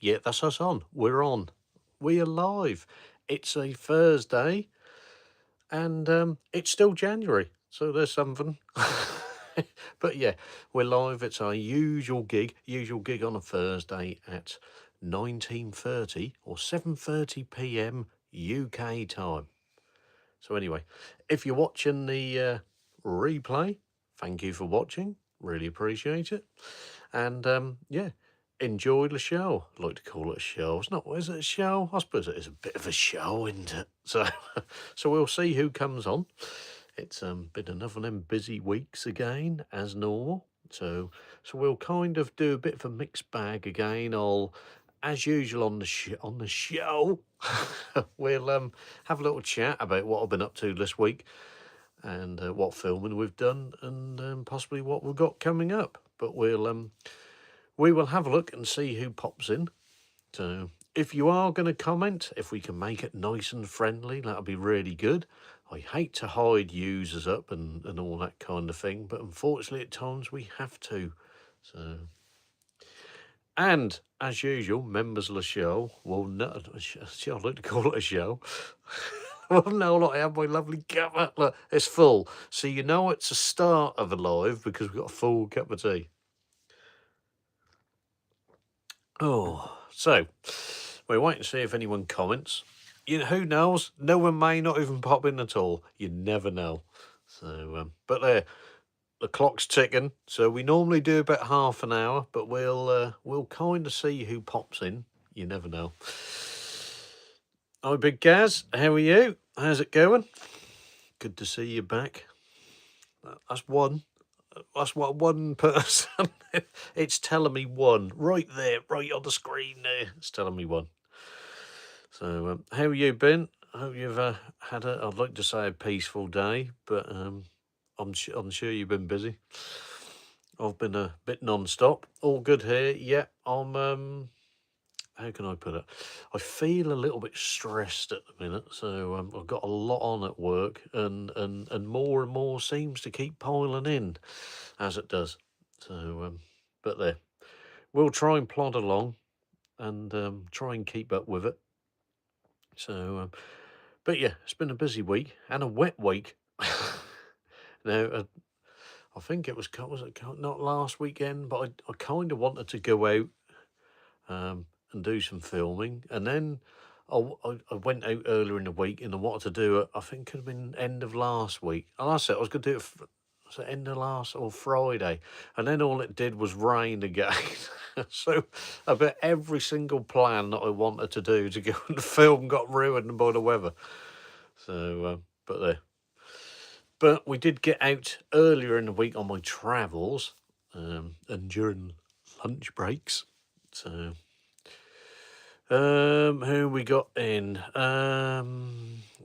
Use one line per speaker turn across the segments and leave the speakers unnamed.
Yeah, that's us on. We're on. We are live. It's a Thursday, and it's still January, so there's something. But yeah, we're live. It's our usual gig on a Thursday at 19:30 or 7:30 p.m. UK time. So anyway, if you're watching the replay, thank you for watching. Really appreciate it. And yeah, enjoy the show. I like to call it a show. It's not, is it a show? I suppose it is a bit of a show, isn't it? So, so we'll see who comes on. It's been another of them busy weeks again, as normal. So we'll kind of do a bit of a mixed bag again. I'll, as usual on the show, we'll have a little chat about what I've been up to this week and what filming we've done and possibly what we've got coming up. But we will have a look and see who pops in. So if you are going to comment, if we can make it nice and friendly, that'll be really good. I hate to hide users up and all that kind of thing, but unfortunately at times we have to. So, and as usual, members of the show will know, I like to call it a show, will know that I have my lovely cuppa. Look, it's full. So you know it's a start of a live because we've got a full cup of tea. Oh, so we'll wait and see if anyone comments. You know, who knows? No one may not even pop in at all. You never know. So, but there, the clock's ticking. So we normally do about half an hour, but we'll kind of see who pops in. You never know. Hi, Big Gaz. How are you? How's it going? Good to see you back. That's one. That's what one person. It's telling me one right there, right on the screen there. It's telling me one. So, how have you been? I hope you've had a, I'd like to say a peaceful day, but I'm sure you've been busy. I've been a bit non-stop. All good here. Yeah, I'm, how can I put it? I feel a little bit stressed at the minute, so I've got a lot on at work, and more seems to keep piling in, as it does. So, but there, we'll try and plod along and try and keep up with it. So, but yeah, it's been a busy week and a wet week. Now, I think it was it not last weekend, but I kind of wanted to go out and do some filming, and then I went out earlier in the week and I wanted to do it. I think it could have been end of last week. And I said I was going to do it. Was it end of last or Friday? And then all it did was rain again. So about every single plan that I wanted to do to go and film got ruined by the weather. So, but there. But we did get out earlier in the week on my travels and during lunch breaks. So, who we got in?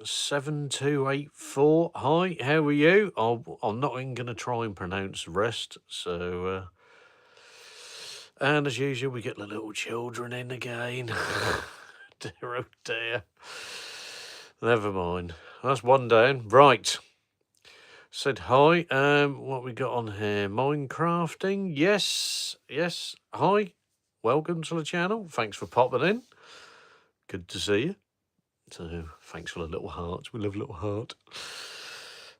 7284. Hi, how are you? I'm not even going to try and pronounce the rest. So, and as usual, we get the little children in again. Dear, oh dear. Never mind. That's one down. Right. Said hi. What we got on here? Minecrafting. Yes. Hi. Welcome to the channel. Thanks for popping in. Good to see you. So thanks for the little hearts. We love little heart.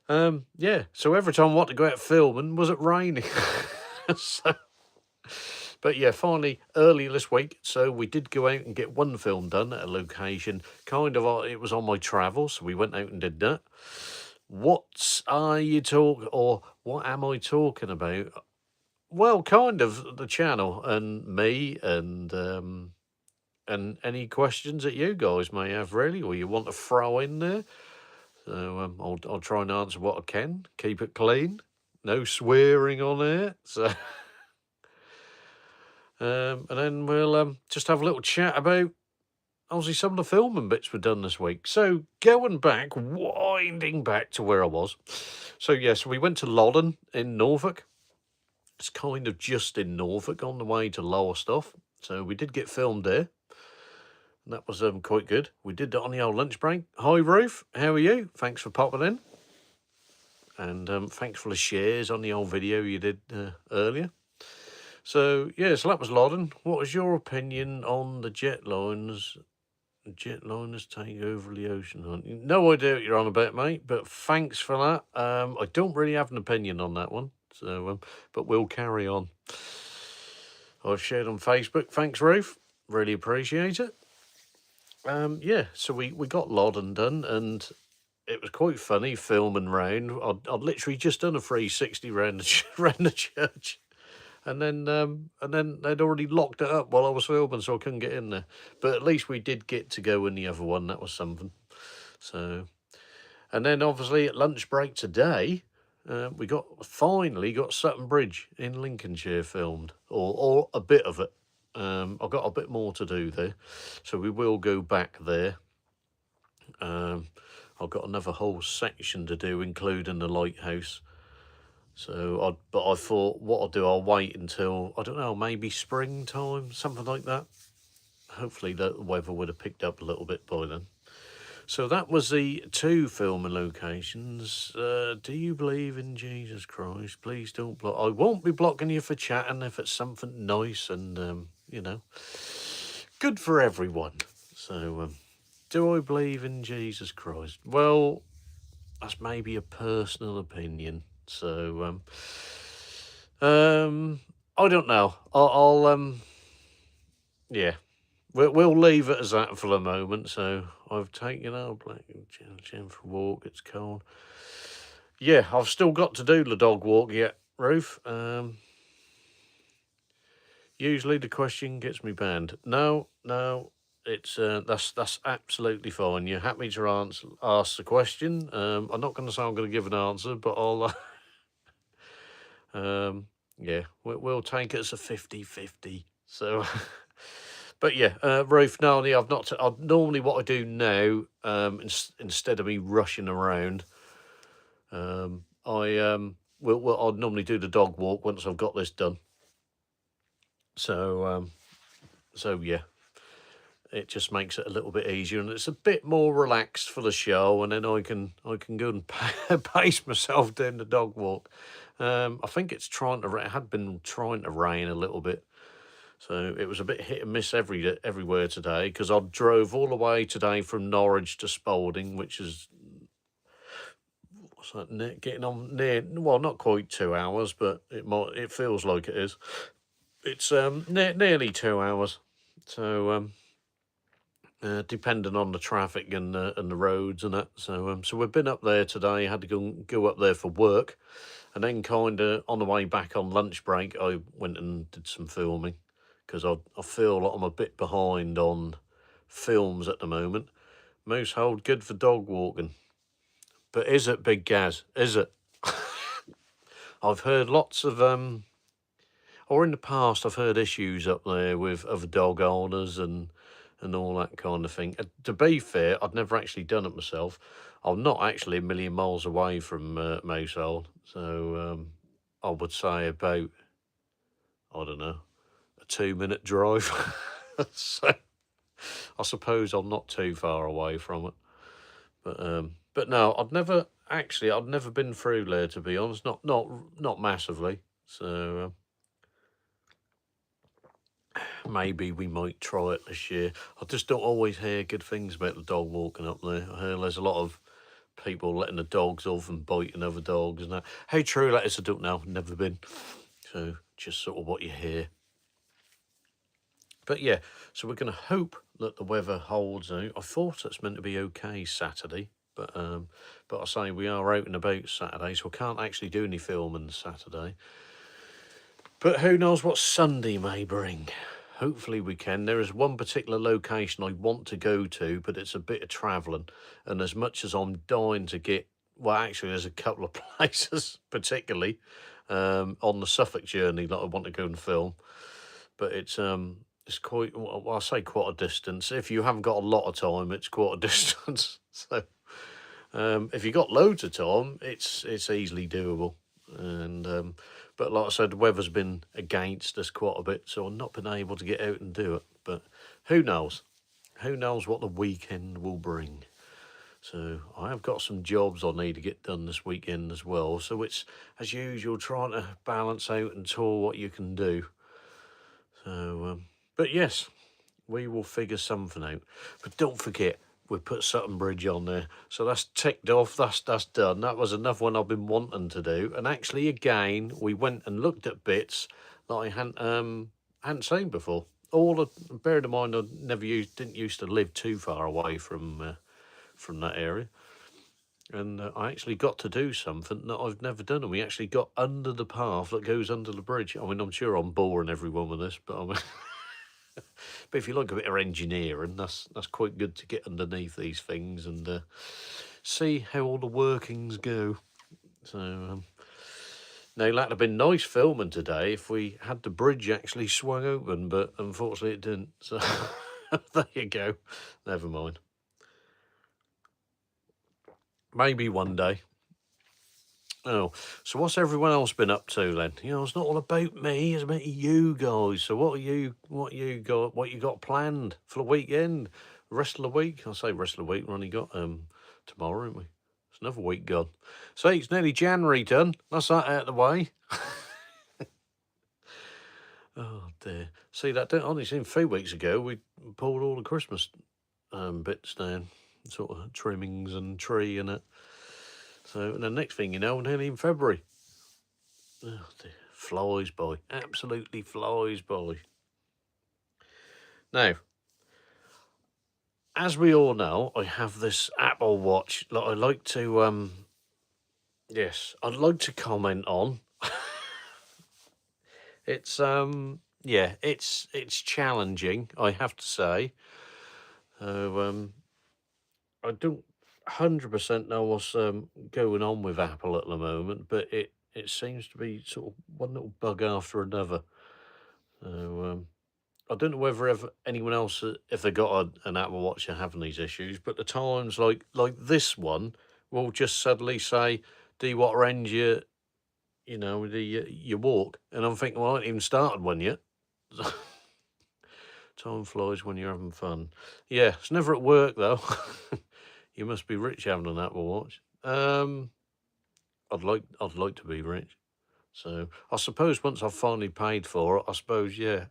Yeah. So every time I want to go out filming, was it raining? So, but yeah, finally early this week. So we did go out and get one film done at a location. Kind of, it was on my travels, so we went out and did that. What are you talking, or what am I talking about? Well, kind of the channel and me, and any questions that you guys may have, really, or you want to throw in there. So I'll try and answer what I can. Keep it clean, no swearing on it. So, and then we'll just have a little chat about obviously some of the filming bits were done this week. So going back, winding back to where I was. So yes, we went to Loddon in Norfolk. It's kind of just in Norfolk on the way to Lowestoft. So we did get filmed there. And that was quite good. We did that on the old lunch break. Hi Ruth, how are you? Thanks for popping in. And thanks for the shares on the old video you did earlier. So yeah, so that was Loddon. What was your opinion on the jetliners take over the ocean hunt? No idea what you're on about, mate, but thanks for that. I don't really have an opinion on that one, so but we'll carry on. I've shared on Facebook. Thanks, Ruth. Really appreciate it. Yeah, so we got Loddon done, and it was quite funny filming round. I'd literally just done a 360 round round the church, and then they'd already locked it up while I was filming, so I couldn't get in there. But at least we did get to go in the other one. That was something. So, and then obviously at lunch break today, we finally got Sutton Bridge in Lincolnshire filmed, or a bit of it. I've got a bit more to do there, so we will go back there. I've got another whole section to do, including the lighthouse. So, but I thought what I'll do, I'll wait until, I don't know, maybe springtime, something like that. Hopefully the weather would have picked up a little bit by then. So that was the 2 filming locations. Do you believe in Jesus Christ? Please don't block. I won't be blocking you for chatting if it's something nice and, good for everyone. So, do I believe in Jesus Christ? Well, that's maybe a personal opinion. So, I don't know. Yeah, we'll leave it as that for the moment. So I've taken our black gin for a walk. It's cold. Yeah, I've still got to do the dog walk yet, Ruth. Usually the question gets me banned. No, it's that's absolutely fine. You're happy to ask the question. I'm not going to say I'm going to give an answer, but I'll. Yeah, we'll take it as a 50-50. So, but yeah, Ruth, Narnia, I've not. Normally, what I do now, instead of me rushing around, I'll normally do the dog walk once I've got this done. So, yeah, it just makes it a little bit easier, and it's a bit more relaxed for the show. And then I can go and pace myself down the dog walk. I think it had been trying to rain a little bit, so it was a bit hit and miss everywhere today. Because I drove all the way today from Norwich to Spalding, which is getting on near, well, not quite 2 hours, but it feels like it is. It's nearly 2 hours, so depending on the traffic and the roads and that. So we've been up there today. Had to go up there for work, and then kind of on the way back on lunch break, I went and did some filming because I feel like I'm a bit behind on films at the moment. Moosehold, good for dog walking, but is it, Big Gaz? Is it? I've heard lots of or in the past, I've heard issues up there with other dog owners and all that kind of thing. To be fair, I'd never actually done it myself. I'm not actually a million miles away from Moosehold, so I would say about, I don't know, a 2-minute drive. So I suppose I'm not too far away from it. But no, I'd never been through there, to be honest. Not massively. So maybe we might try it this year. I just don't always hear good things about the dog walking up there. I hear there's a lot of people letting the dogs off and biting other dogs and that. How true that is, I don't know. Never been. So just sort of what you hear. But yeah, so we're going to hope that the weather holds out. I thought it's meant to be okay Saturday, but I say we are out and about Saturday, so I can't actually do any filming Saturday. But who knows what Sunday may bring. Hopefully we can. There is one particular location I want to go to, but it's a bit of travelling. And as much as I'm dying to get, well, actually, there's a couple of places, particularly on the Suffolk journey, that I want to go and film. But it's quite, well, I say quite a distance. If you haven't got a lot of time, it's quite a distance. So if you've got loads of time, it's easily doable. And but like I said, the weather's been against us quite a bit, so I've not been able to get out and do it. But who knows? Who knows what the weekend will bring? So I have got some jobs I need to get done this weekend as well. So it's, as usual, trying to balance out and tour what you can do. So, but yes, we will figure something out. But don't forget, we put Sutton Bridge on there. So that's ticked off, that's done. That was another one I've been wanting to do. And actually, again, we went and looked at bits that I hadn't seen before. Bear in mind, I didn't used to live too far away from that area. And I actually got to do something that I've never done. And we actually got under the path that goes under the bridge. I mean, I'm sure I'm boring everyone with this, but but if you like a bit of engineering, that's quite good to get underneath these things and see how all the workings go. So now that'd have been nice filming today if we had the bridge actually swung open, but unfortunately it didn't. So there you go. Never mind. Maybe one day. Oh, so what's everyone else been up to then? You know, it's not all about me; it's about you guys. So what you got planned for the weekend? Rest of the week? I'll say rest of the week. We only got tomorrow, haven't we? It's another week gone. So it's nearly January done. That's that out of the way. Oh dear. See that? Only seen a few weeks ago. We pulled all the Christmas bits down, sort of trimmings and tree and it. So, and the next thing you know, we're nearly in February. Oh dear, flies by, absolutely flies by. Now, as we all know, I have this Apple Watch that I like to, yes, I'd like to comment on. It's, yeah, it's challenging, I have to say. So, I don't 100% know what's going on with Apple at the moment, but it seems to be sort of one little bug after another. So, I don't know whether anyone else, if they got an Apple Watch, are having these issues. But the times like this one will just suddenly say, "Do you want to end your walk?" And I'm thinking, well, I haven't even started one yet. Time flies when you're having fun. Yeah, it's never at work though. You must be rich having an Apple Watch. I'd like to be rich. So I suppose once I've finally paid for it, I suppose, yeah.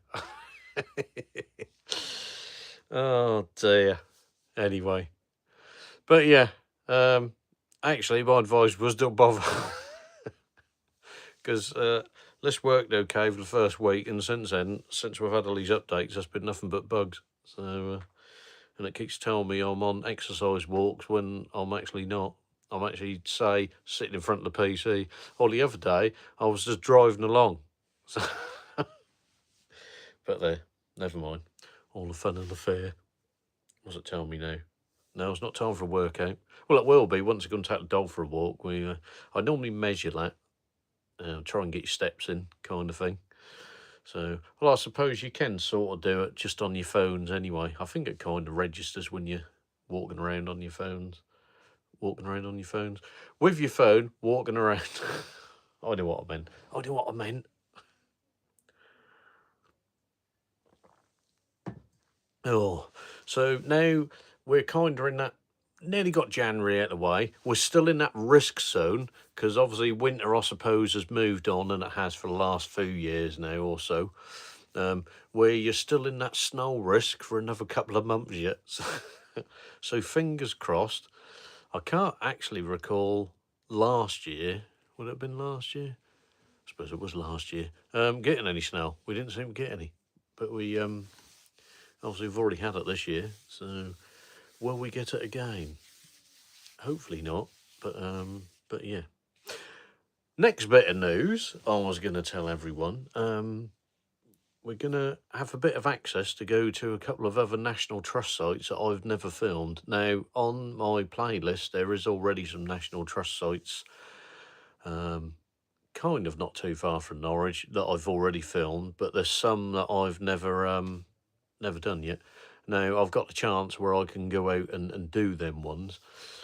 Oh dear. Anyway, but yeah, actually, my advice was don't bother because this worked okay for the first week, and since then, since we've had all these updates, there's been nothing but bugs. So, and it keeps telling me I'm on exercise walks when I'm actually not. I'm actually, say, sitting in front of the PC. Or the other day, I was just driving along. So, but there, never mind. All the fun and the fair. What's it telling me now? No, it's not time for a workout. Well, it will be once I go and take the dog for a walk. I normally measure that, try and get your steps in, kind of thing. So, well, I suppose you can sort of do it just on your phones anyway. I think it kind of registers when you're walking around on your phones. Walking around on your phones. With your phone, walking around. I know what I meant. I know what I meant. Oh, so now we're kind of in that, nearly got January out of the way. We're still in that risk zone because obviously winter, I suppose, has moved on, and it has for the last few years now or so, where you're still in that snow risk for another couple of months yet. So fingers crossed. I can't actually recall last year. Would it have been last year? I suppose it was last year. Getting any snow? We didn't seem to get any, but we obviously we've already had it this year. So will we get it again? Hopefully not. But yeah. Next bit of news, I was going to tell everyone. We're going to have a bit of access to go to a couple of other National Trust sites that I've never filmed. Now, on my playlist, there is already some National Trust sites, kind of not too far from Norwich, that I've already filmed, but there's some that I've never done yet. Now, I've got the chance where I can go out and do them ones.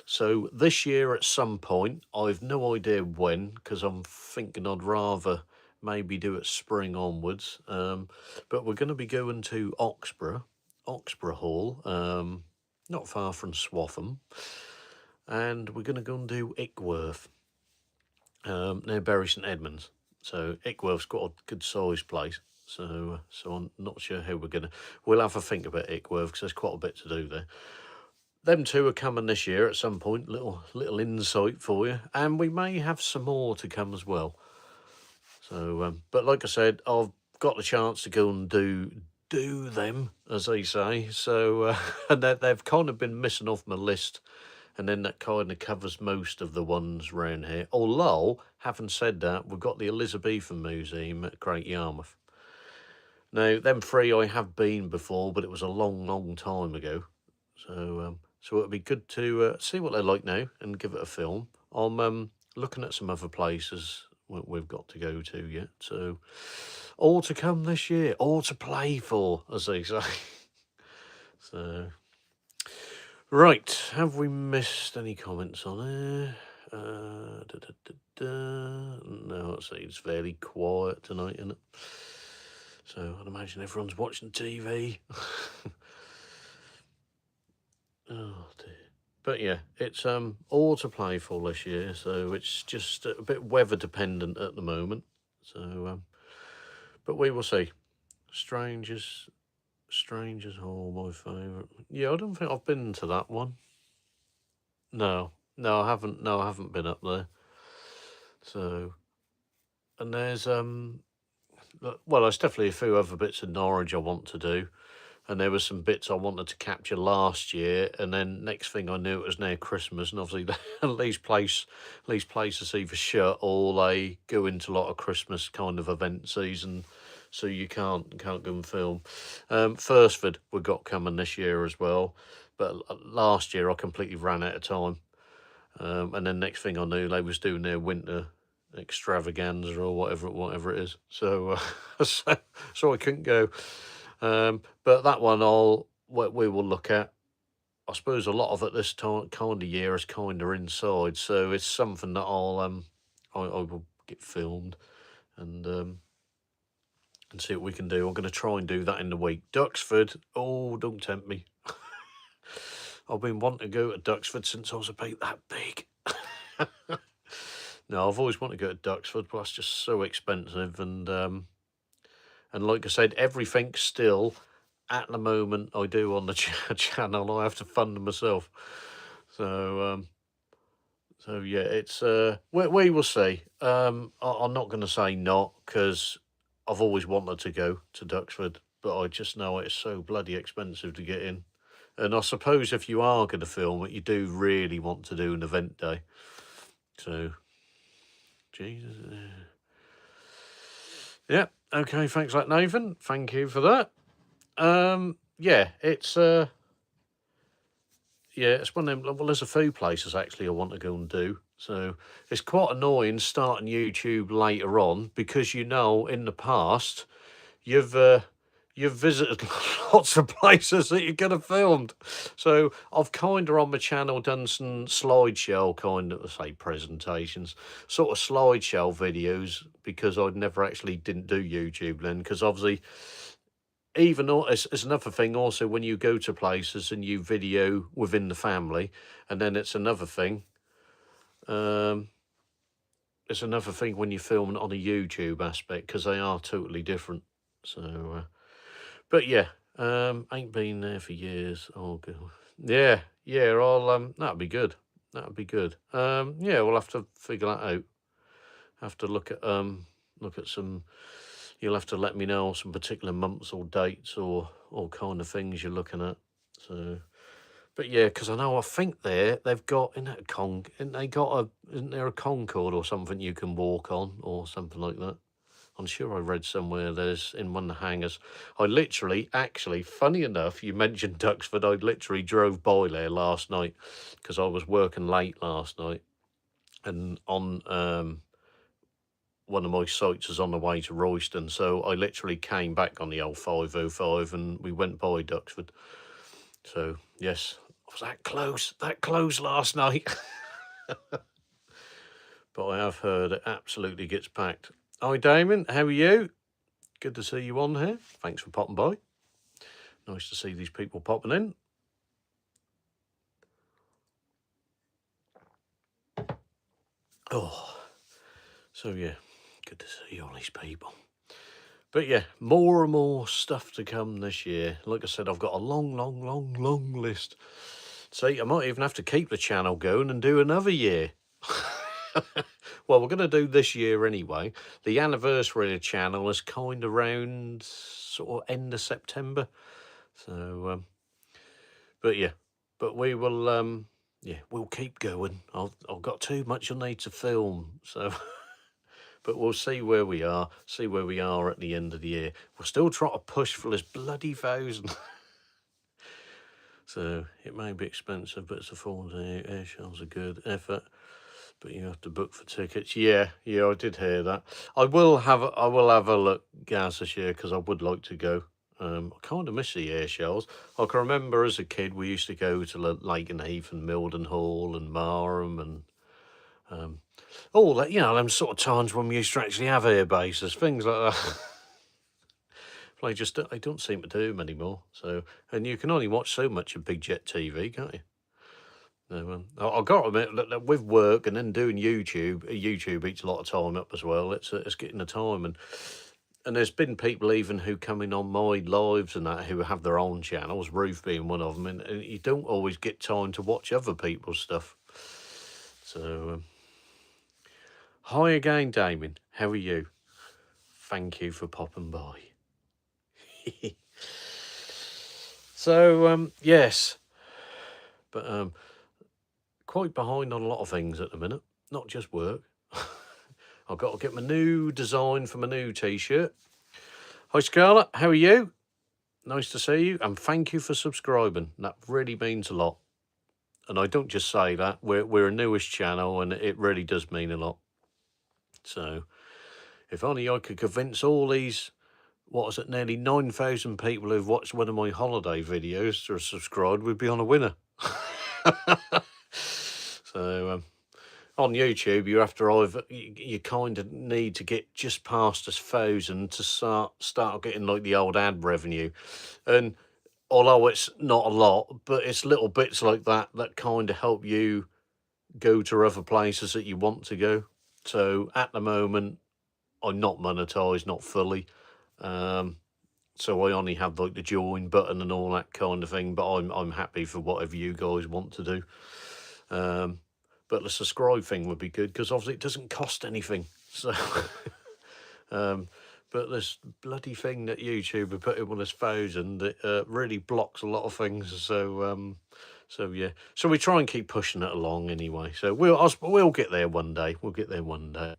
So this year at some point, I've no idea when, because I'm thinking I'd rather maybe do it spring onwards. But we're going to be going to Oxborough Hall, not far from Swaffham, and we're going to go and do Ickworth, near Bury St Edmunds. So Ickworth's got a good sized place. So I'm not sure how we'll have a think about Ickworth, because there's quite a bit to do there. Them two are coming this year at some point. Little insight for you, and we may have some more to come as well. So, but like I said, I've got the chance to go and do them, as they say. So, and they've kind of been missing off my list, and then that kind of covers most of the ones round here. Although, having said that, we've got the Elizabethan Museum at Great Yarmouth. Now, them three I have been before, but it was a long time ago. So it'd be good to see what they're like now and give it a film. I'm looking at some other places we've got to go to yet. So all to come this year, all to play for, as they say. So, right, have we missed any comments on there? No, I'd say it's fairly quiet tonight, isn't it? So I'd imagine everyone's watching TV. Oh dear. But yeah, it's all to play for this year, so it's just a bit weather dependent at the moment. So, but we will see. Strangers Hall, my favourite. Yeah, I don't think I've been to that one. No, I haven't. No, I haven't been up there. So, and there's well, there's definitely a few other bits of Norwich I want to do. And there were some bits I wanted to capture last year, and then next thing I knew, it was near Christmas, and obviously these places either shut or they go into a lot of Christmas kind of event season, so you can't go and film. Firstford we got coming this year as well, but last year I completely ran out of time, and then next thing I knew, they was doing their winter extravaganza or whatever it is. So so I couldn't go. But that one we will look at. I suppose a lot of it this time kind of year is kind of inside, so it's something that I will get filmed and see what we can do. I'm going to try and do that in the week. Duxford, oh, don't tempt me. I've been wanting to go to Duxford since I was about that big. No, I've always wanted to go to Duxford, but that's just so expensive, and like I said, everything still at the moment I do on the channel, I have to fund myself. So so yeah, it's we will see. I'm not going to say not, because I've always wanted to go to Duxford, but I just know it's so bloody expensive to get in. And I suppose if you are going to film it, you do really want to do an event day. So, Jesus. Yeah, okay, thanks for that, Nathan. Thank you for that. Yeah, it's one of them. Well, there's a few places actually I want to go and do. So it's quite annoying starting YouTube later on, because in the past you've visited lots of places that you could have filmed. So I've kind of on my channel done some slideshow kind of presentations, sort of slideshow videos, because I'd never actually didn't do YouTube then, because obviously. Even though it's another thing also when you go to places and you video within the family, and then it's another thing. It's another thing when you're filming on a YouTube aspect, because they are totally different. So, but yeah, ain't been there for years. Oh god, yeah. I'll that'd be good. That'd be good. Yeah, we'll have to figure that out. Have to look at some. You'll have to let me know some particular months or dates or kind of things you're looking at. So, but yeah, because I think they've got isn't there a Concord or something you can walk on or something like that. I'm sure I read somewhere there's in one of the hangars. I literally, actually, funny enough, you mentioned Duxford. I literally drove by there last night because I was working late last night, and on one of my sites was on the way to Royston, so I literally came back on the old 505 and we went by Duxford. So, yes, I was that close last night. But I have heard it absolutely gets packed. Hi, Damon, how are you? Good to see you on here. Thanks for popping by. Nice to see these people popping in. Oh, so yeah, good to see all these people. But yeah, more and more stuff to come this year. Like I said, I've got a long list. See, I might even have to keep the channel going and do another year. Well, we're going to do this year anyway. The anniversary of the channel is kind of around sort of end of September. So, but yeah, but we will, yeah, we'll keep going. I've got too much I need to film, so. But we'll see where we are, at the end of the year. We'll still try to push for this bloody 1,000. So it may be expensive, but it's affordable. Air shows a good effort, but you have to book for tickets. Yeah, I did hear that. I will have a look, Gaz, this year, because I would like to go. I kind of miss the air shows. I can remember as a kid we used to go to Lake and Heath and Mildenhall and Marham and all that, them sort of times when we used to actually have air bases, things like that. But I don't seem to do them anymore. So, and you can only watch so much of Big Jet TV, can't you? So, I've got to admit that with work and then doing YouTube eats a lot of time up as well. It's getting the time, and there's been people even who come in on my lives and that who have their own channels, Ruth being one of them, and you don't always get time to watch other people's stuff. So, hi again, Damien. How are you? Thank you for popping by. So, yes, but quite behind on a lot of things at the minute, not just work. I've got to get my new design for my new t-shirt. Hi Scarlett, how are you? Nice to see you, and thank you for subscribing. That really means a lot. And I don't just say that, we're a newish channel and it really does mean a lot. So if only I could convince all these, nearly 9,000 people who've watched one of my holiday videos to subscribe, we'd be on a winner. So on YouTube, you kind of need to get just past 1,000 to start getting like the old ad revenue, and although it's not a lot, but it's little bits like that kind of help you go to other places that you want to go. So at the moment, I'm not monetized, not fully. So I only have like the join button and all that kind of thing, but I'm happy for whatever you guys want to do. But the subscribe thing would be good because obviously it doesn't cost anything. So, but this bloody thing that YouTube have put in with 1,000, it really blocks a lot of things. So, yeah. So we try and keep pushing it along anyway. So we'll get there one day. We'll get there one day.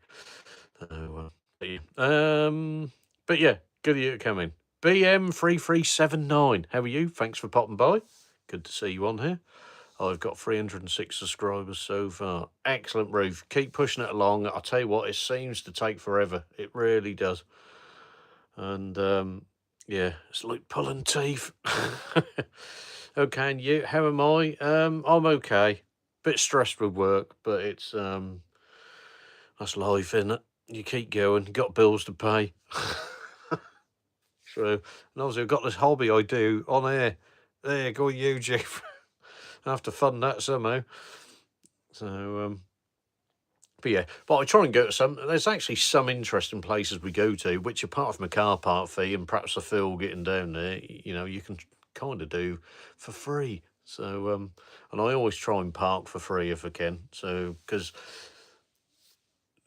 So, but yeah, good of you to come in. BM3379, how are you? Thanks for popping by. Good to see you on here. I've got 306 subscribers so far. Excellent, Ruth. Keep pushing it along. I'll tell you what, it seems to take forever. It really does. And yeah, it's like pulling teeth. Okay, and you? How am I? I'm okay. Bit stressed with work, but it's that's life, isn't it? You keep going. Got bills to pay. So, and obviously I've got this hobby I do on air. There you go, YouTube. I have to fund that somehow. So, but yeah, but I try and go to there's actually some interesting places we go to, which apart from a car park fee and perhaps a fuel getting down there, you can kind of do for free. So, and I always try and park for free if I can. So, because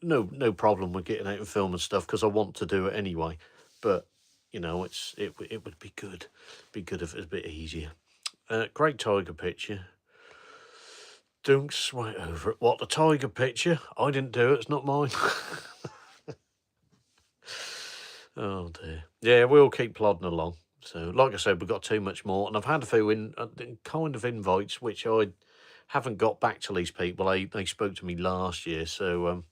no problem with getting out and filming stuff because I want to do it anyway. But, it would be good. Be good if it was a bit easier. Great tiger picture. Don't sweat over it. What, the tiger picture? I didn't do it. It's not mine. Oh, dear. Yeah, we'll keep plodding along. So, like I said, we've got too much more. And I've had a few kind of invites, which I haven't got back to these people. They spoke to me last year. So,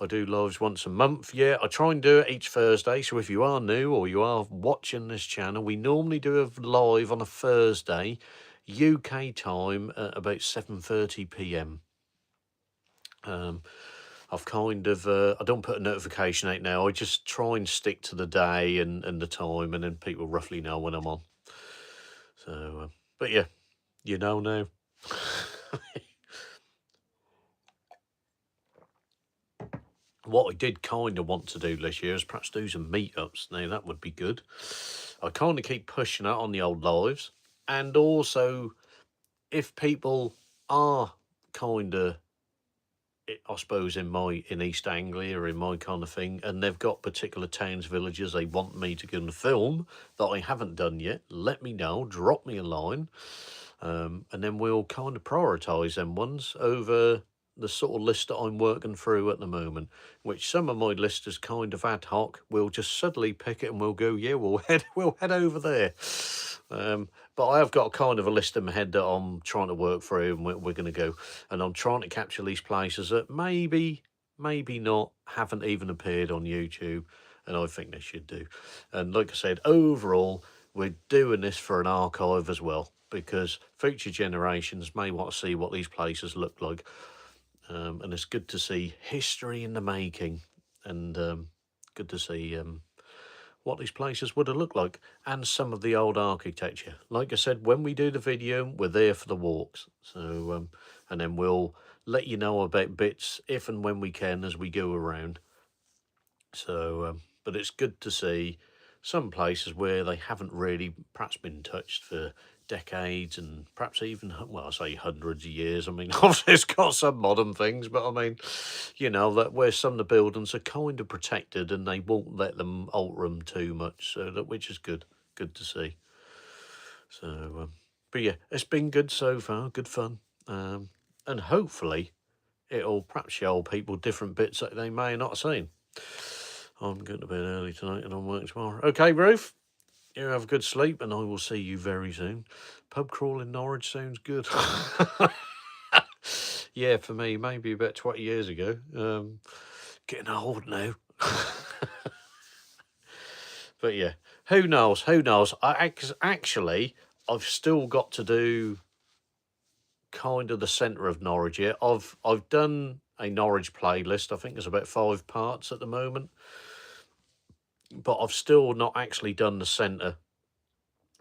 I do lives once a month. Yeah, I try and do it each Thursday. So if you are new or you are watching this channel, we normally do a live on a Thursday, UK time at about 7:30 p.m. I've kind of, I don't put a notification out now. I just try and stick to the day and the time, and then people roughly know when I'm on. So, but yeah, you know now. What I did kind of want to do this year is perhaps do some meetups. Now, that would be good. I kind of keep pushing out on the old lives. And also, if people are kind of, I suppose, in East Anglia or in my kind of thing, and they've got particular towns, villages they want me to go and film that I haven't done yet, let me know, drop me a line, and then we'll kind of prioritise them ones over the sort of list that I'm working through at the moment, which some of my list is kind of ad hoc. We'll just suddenly pick it and we'll go, yeah, we'll head over there. But I have got kind of a list in my head that I'm trying to work through, and we're going to go, and I'm trying to capture these places that maybe not haven't even appeared on YouTube, and I think they should do. And like I said, overall, we're doing this for an archive as well, because future generations may want to see what these places look like. And it's good to see history in the making, and good to see what these places would have looked like, and some of the old architecture. Like I said, when we do the video, we're there for the walks. So, and then we'll let you know about bits if and when we can as we go around. So, but it's good to see some places where they haven't really perhaps been touched for decades, and perhaps even, well, I say hundreds of years. I mean, obviously it's got some modern things, but I mean, you know, that where some of the buildings are kind of protected and they won't let them alter them too much, so that, which is good to see. So, but yeah, it's been good so far, good fun, and hopefully it'll perhaps show people different bits that they may not have seen. I'm going to bed early tonight and I'm working tomorrow. Okay, Ruth, you have a good sleep and I will see you very soon. Pub crawl in Norwich sounds good. Yeah, for me, maybe about 20 years ago. Getting old now. But yeah, who knows? Who knows? Actually, I've still got to do kind of the centre of Norwich here. I've done a Norwich playlist. I think there's about 5 parts at the moment, but I've still not actually done the centre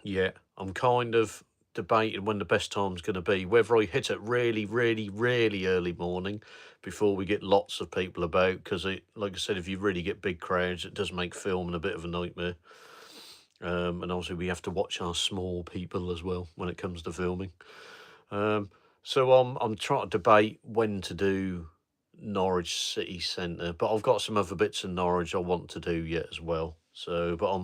yet. I'm kind of debating when the best time's going to be, whether I hit it really, really, really early morning before we get lots of people about, because it, like I said, if you really get big crowds, it does make filming a bit of a nightmare. And also we have to watch our small people as well when it comes to filming. So I'm trying to debate when to do Norwich city centre, but I've got some other bits in Norwich I want to do yet as well. So, but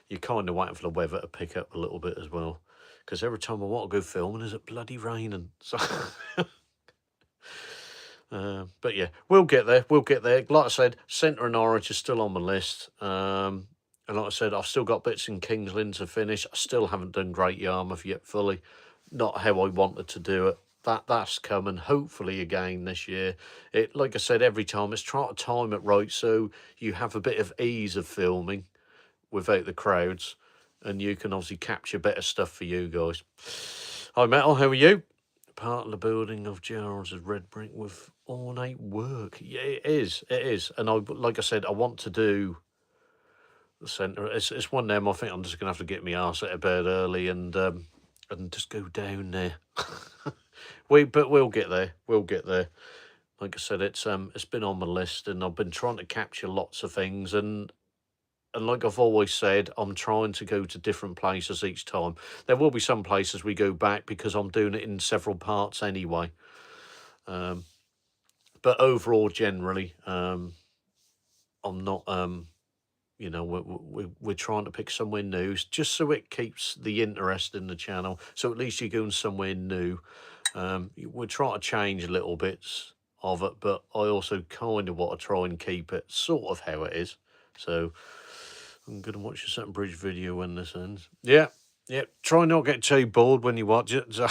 you're kind of waiting for the weather to pick up a little bit as well, because every time I want to go filming, is it bloody raining? So, but yeah, we'll get there. We'll get there. Like I said, centre of Norwich is still on my list. And like I said, I've still got bits in King's Lynn to finish. I still haven't done Great Yarmouth yet fully. Not how I wanted to do it. That's coming hopefully again this year. It, like I said, every time it's trying to time it right so you have a bit of ease of filming without the crowds, and you can obviously capture better stuff for you guys. Hi Metal, how are you? Part of the building of Gerald's is red brick with ornate work. Yeah, it is. And like I said, I want to do the centre. It's one of them. I think I'm just gonna have to get my arse out of bed early and just go down there. But we'll get there. We'll get there. Like I said, it's been on my list, and I've been trying to capture lots of things, and like I've always said, I'm trying to go to different places each time. There will be some places we go back because I'm doing it in several parts anyway. But overall, generally, I'm not. You know, we're trying to pick somewhere new, just so it keeps the interest in the channel. So at least you're going somewhere new. We're trying to change little bits of it, but I also kind of want to try and keep it sort of how it is. So I'm going to watch a Sutton Bridge video when this ends. Yeah. Try not to get too bored when you watch it. So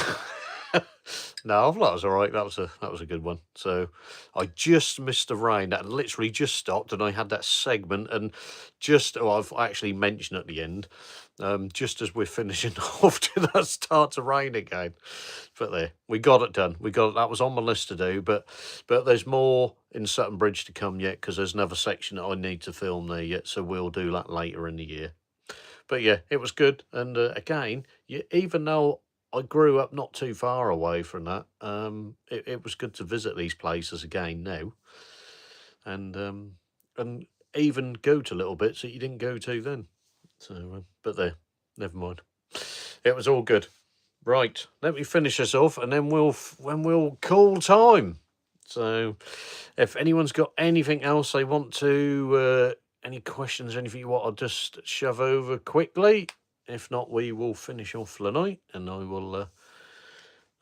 no, I thought that was all right. That was a good one. So I just missed the rain. That literally just stopped, and I had that segment, and I've actually mentioned at the end, just as we're finishing off, did that start to rain again? But there, we got it done. That was on my list to do, but there's more in Sutton Bridge to come yet, because there's another section that I need to film there yet, so we'll do that later in the year. But yeah, it was good, and again, even though I grew up not too far away from that, it was good to visit these places again now. and even go to little bits that you didn't go to then. So, but there, never mind. It was all good. Right, let me finish this off, and then we'll call time. So, if anyone's got anything else they want to, any questions, anything you want, I'll just shove over quickly. If not, we will finish off for the night, and I will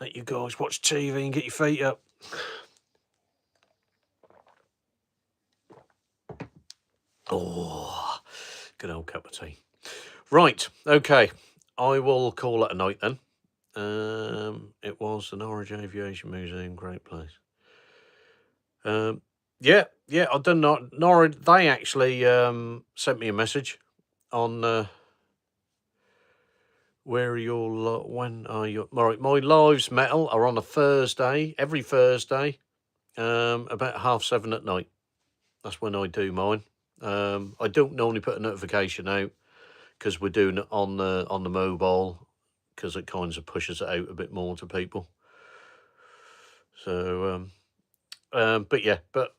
let you guys watch TV and get your feet up. Oh, good old cup of tea. Right, okay. I will call it a night then. It was the Norwich Aviation Museum, great place. Yeah, I've done Norwich. They actually sent me a message on where are your when are your my lives metal are on a Thursday, every Thursday, about 7:30 at night. That's when I do mine. I don't normally put a notification out because we're doing it on the mobile, because it kind of pushes it out a bit more to people. So, but yeah, but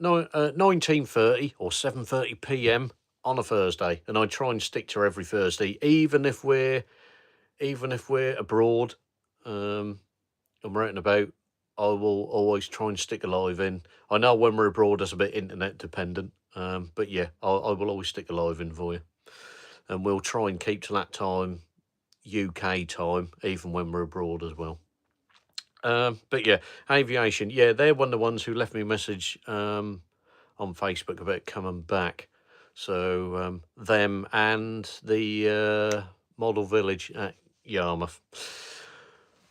no, 19:30 or 7:30 p.m. on a Thursday, and I try and stick to every Thursday, even if we're abroad, and we're out and about. I will always try and stick a live in. I know when we're abroad, that's a bit internet dependent, but yeah, I will always stick a live in for you, and we'll try and keep to that time, UK time, even when we're abroad as well. But yeah, aviation. Yeah, they're one of the ones who left me a message on Facebook about coming back. So them and the Model Village at Yarmouth.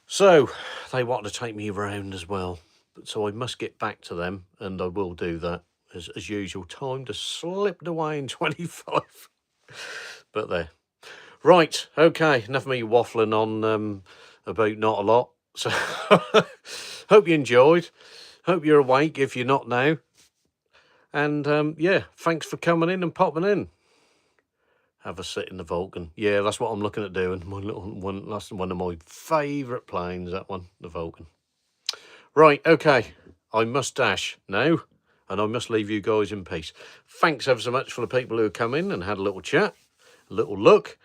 So they wanted to take me around as well. So I must get back to them, and I will do that as usual. Time just slipped away in 25. But there. Right, okay, enough of me waffling on about not a lot. So hope you enjoyed. Hope you're awake if you're not now. And yeah, thanks for coming in and popping in. Have a sit in the Vulcan. Yeah, that's what I'm looking at doing. My little one, that's one of my favourite planes, that one, the Vulcan. Right, okay, I must dash now, and I must leave you guys in peace. Thanks ever so much for the people who have come in and had a little chat, a little look.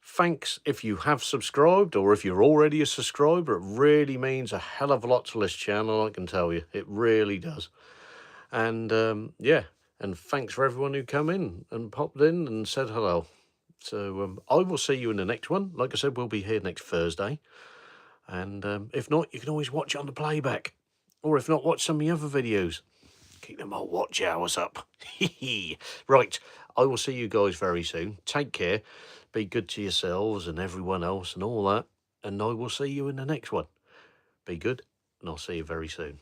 Thanks if you have subscribed, or if you're already a subscriber. It really means a hell of a lot to this channel, I can tell you. It really does. And yeah, and thanks for everyone who come in and popped in and said hello. So I will see you in the next one. Like I said, we'll be here next Thursday. And if not, you can always watch it on the playback. Or if not, watch some of the other videos. Keep them old watch hours up. Right, I will see you guys very soon. Take care. Be good to yourselves and everyone else and all that. And I will see you in the next one. Be good, and I'll see you very soon.